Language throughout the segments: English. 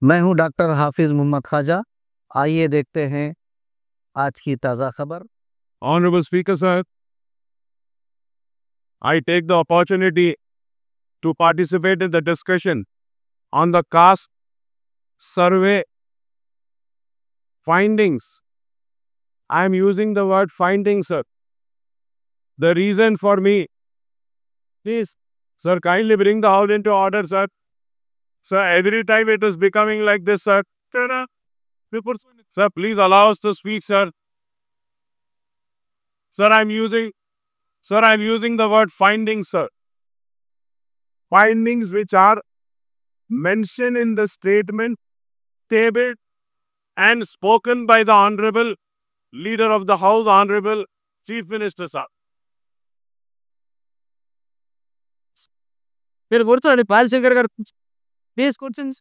मैं हूं डॉक्टर हाफिज मोहम्मद ख्वाजा। आइए देखते हैं आज की ताज़ा खबर। Honorable Speaker, sir, I take the opportunity to participate in the discussion on the caste survey findings. I am using the word findings, sir. The reason for me, please, sir, kindly bring the house into order, sir. Sir, every time it is becoming like this, sir. Sir, please allow us to speak, sir. Sir, I'm using the word findings, sir. Findings which are mentioned in the statement tabled and spoken by the Honorable Leader of the House, Honorable Chief Minister, sir. మీరు కూర్చోండి పాలశేఖర్ గారు please కూర్చోండి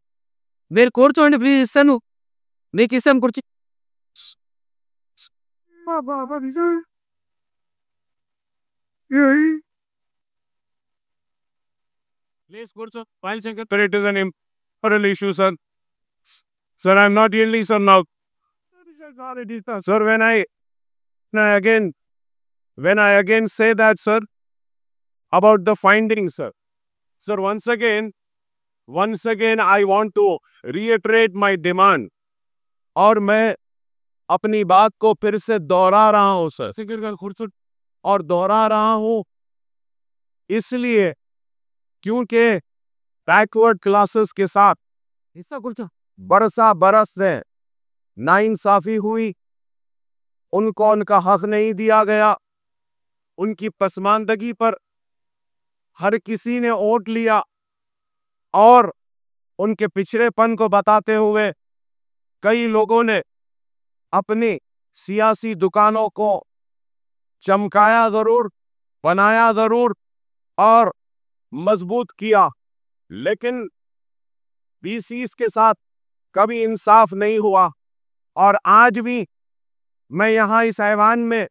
మీరు కూర్చోండి please ఇస్తాను మీకు ఇస్తాను కూర్చో ప్లీజ్ కూర్చో పాలశేఖర్. Sir, it is an important issue, sir. Sir, I'm not yielding, sir, now. Sir, when I again say that, sir, about the findings, sir. Sir, once again, I want to reiterate my demand. और मैं अपनी बात को फिर से दोहरा रहा हूं, सर, और दोहरा रहा हूं इसलिए क्योंकि बैकवर्ड क्लासेस के साथ बरस से नाइंसाफी हुई, उनको उनका हक नहीं दिया गया, उनकी पसमानदगी पर हर किसी ने वोट लिया और उनके पिछड़ेपन को बताते हुए कई लोगों ने अपनी सियासी दुकानों को चमकाया जरूर, बनाया जरूर और मजबूत किया, लेकिन बीसीस के साथ कभी इंसाफ नहीं हुआ। और आज भी मैं यहां इस ऐवान में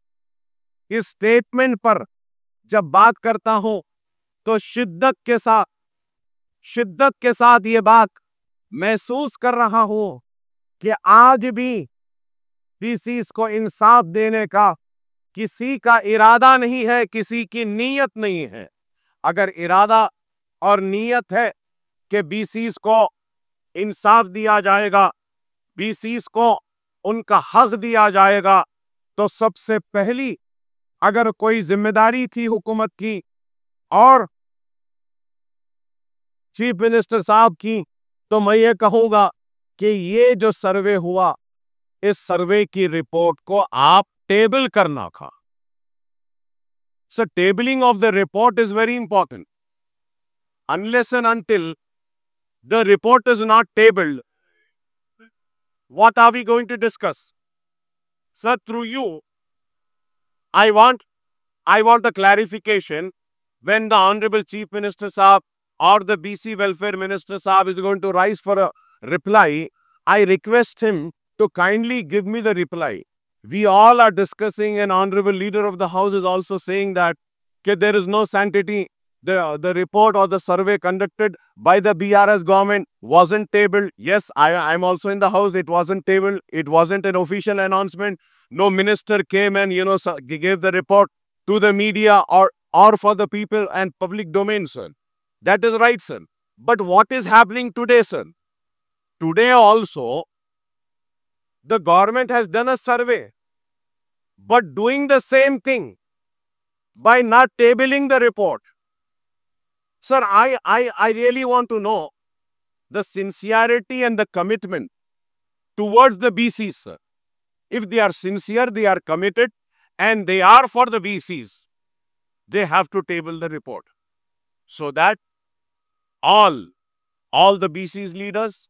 इस स्टेटमेंट पर जब बात करता हूं तो शिद्दत के साथ ये बात महसूस कर रहा हूं कि आज भी बीसीस को इंसाफ देने का किसी का इरादा नहीं है, किसी की नीयत नहीं है। अगर इरादा और नीयत है कि बीसीस को इंसाफ दिया जाएगा, बीसीस को उनका हक दिया जाएगा, तो सबसे पहली अगर कोई जिम्मेदारी थी हुकूमत की और चीफ मिनिस्टर साहब की, तो मैं ये कहूंगा कि ये जो सर्वे हुआ, इस सर्वे की रिपोर्ट को आप टेबल करना था। So tabling of the report is very important. Unless and until the report is not tabled, what are we going to discuss? Sir, through you, I want a clarification when the Honorable Chief Minister Saab or the BC Welfare Minister Saab is going to rise for a reply. I request him to kindly give me the reply. We all are discussing, and Honorable Leader of the House is also saying that there is no sanctity. The report or the survey conducted by the BRS government wasn't tabled. Yes, I'm also in the House. It wasn't tabled. It wasn't an official announcement. No minister came and, gave the report to the media or for the people and public domain, sir. That is right, sir. But what is happening today, sir? Today also, the government has done a survey, but doing the same thing by not tabling the report. Sir, I really want to know the sincerity and the commitment towards the BCs, sir. If they are sincere, they are committed, and they are for the BCs, they have to table the report so that all the BCs leaders,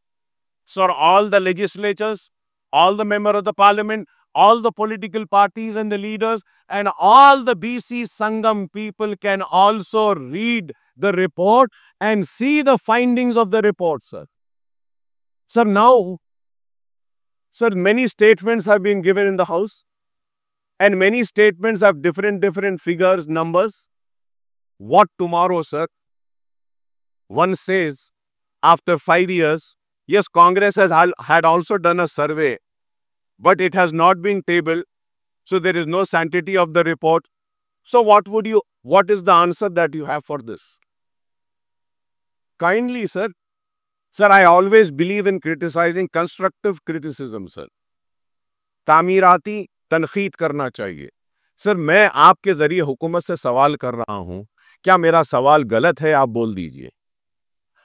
sir, all the legislatures, all the members of the parliament, all the political parties and the leaders, and all the BC Sangam people can also read the report and see the findings of the report, sir. Sir, now, sir, many statements have been given in the House, and many statements have different figures, numbers. What tomorrow, sir? One says, after 5 years, Yes, Congress had also done a survey, but it has not been tabled. So there is no sanctity of the report. So what is the answer that you have for this? Kindly, sir. Sir, I always believe in criticizing constructive criticism, sir. तामीराती तनखीद करना चाहिए. Sir, मैं आपके जरिए हुकूमत से सवाल कर रहा हूं. क्या मेरा सवाल गलत है? आप बोल दीजिए.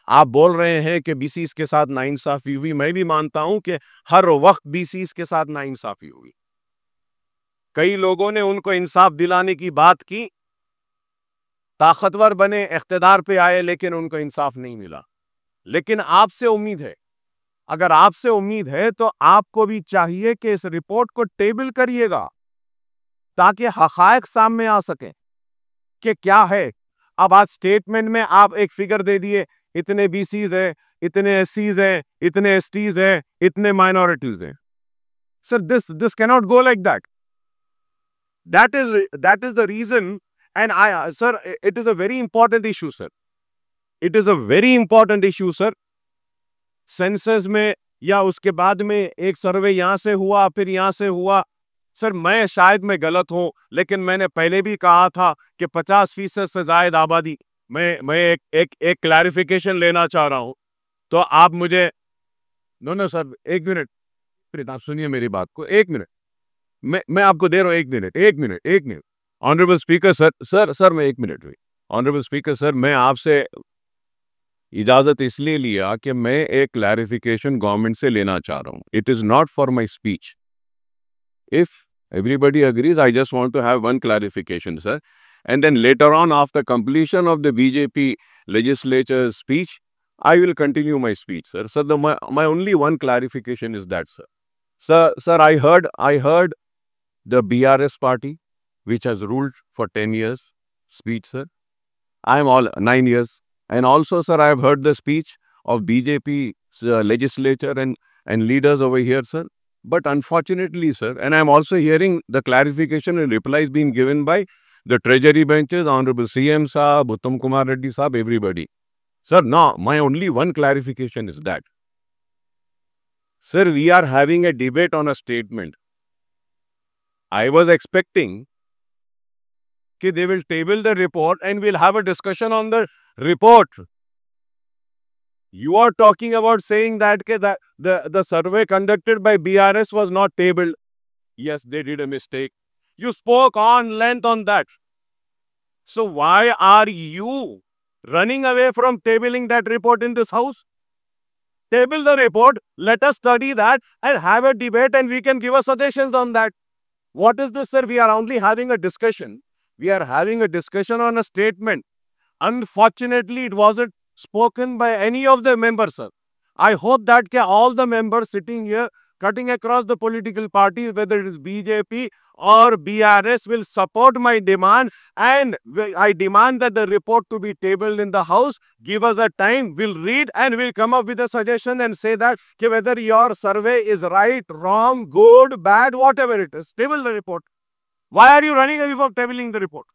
आप बोल रहे हैं कि बीसीस के साथ नाइंसाफी हुई. मैं भी मानता हूं कि हर वक्त बीसीस के साथ नाइंसाफी हुई. कई लोगों ने उनको इंसाफ दिलाने की बात की, ताकतवर बने, इख्तिदार पे आए, लेकिन उनको इंसाफ नहीं मिला. लेकिन आपसे उम्मीद है, अगर आपसे उम्मीद है तो आपको भी चाहिए कि इस रिपोर्ट को टेबल करिएगा ताकि हक़ाइक़ सामने आ सके कि क्या है. अब आज स्टेटमेंट में आप एक फिगर दे दिए, इतने बीसीज है, इतने एससीज है, इतने एसटीज है, इतने माइनॉरिटीज हैं. Sir, this can not go like that. That is the reason, and sir, it is a very important issue, sir. It is a very important issue, sir. Census में या उसके बाद में एक सर्वे यहां से हुआ, फिर यहां से हुआ. सर, मैं शायद मैं गलत हूं, लेकिन मैंने पहले भी कहा था कि 50% से ज्यादा आबादी. मैं एक क्लैरिफिकेशन लेना चाह रहा हूं, तो आप मुझे नो सर, एक मिनट, आप सुनिए मेरी बात को. एक मिनट, मैं आपको दे रहा हूं. एक मिनट. ऑनरेबल स्पीकर सर, मैं एक मिनट हुई. ऑनरेबल स्पीकर सर, मैं आपसे इजाजत इसलिए लिया कि मैं एक क्लैरिफिकेशन गवर्नमेंट से लेना चाह रहा हूं. It is not for my speech. If everybody agrees, I just want to have one clarification, sir. And then later on, after completion of the BJP legislature's speech, I will continue my speech, sir. So my only one clarification is that, sir. Sir, I heard the BRS party, which has ruled for 10 years, speech, sir. I am all 9 years. And also, sir, I have heard the speech of BJP legislature and leaders over here, sir. But unfortunately, sir, and I am also hearing the clarification and replies being given by the treasury benches, Honorable CM Saab, Uttam Kumar Reddy Saab, everybody. Sir, no, my only one clarification is that, sir, we are having a debate on a statement. I was expecting that they will table the report and we'll have a discussion on the report. You are talking about saying that the survey conducted by BRS was not tabled. Yes, they did a mistake. You spoke on length on that. So why are you running away from tabling that report in this house? Table the report, let us study that and have a debate, and we can give us suggestions on that. What is this, sir? We are only having a discussion. We are having a discussion on a statement. Unfortunately, it wasn't spoken by any of the members, sir. I hope that all the members sitting here, cutting across the political parties, whether it is BJP or BRS, will support my demand, and I demand that the report to be tabled in the house. Give us a time, we'll read and we'll come up with a suggestion and say that whether your survey is right, wrong, good, bad, whatever it is, table the report. Why are you running away from tabling the report?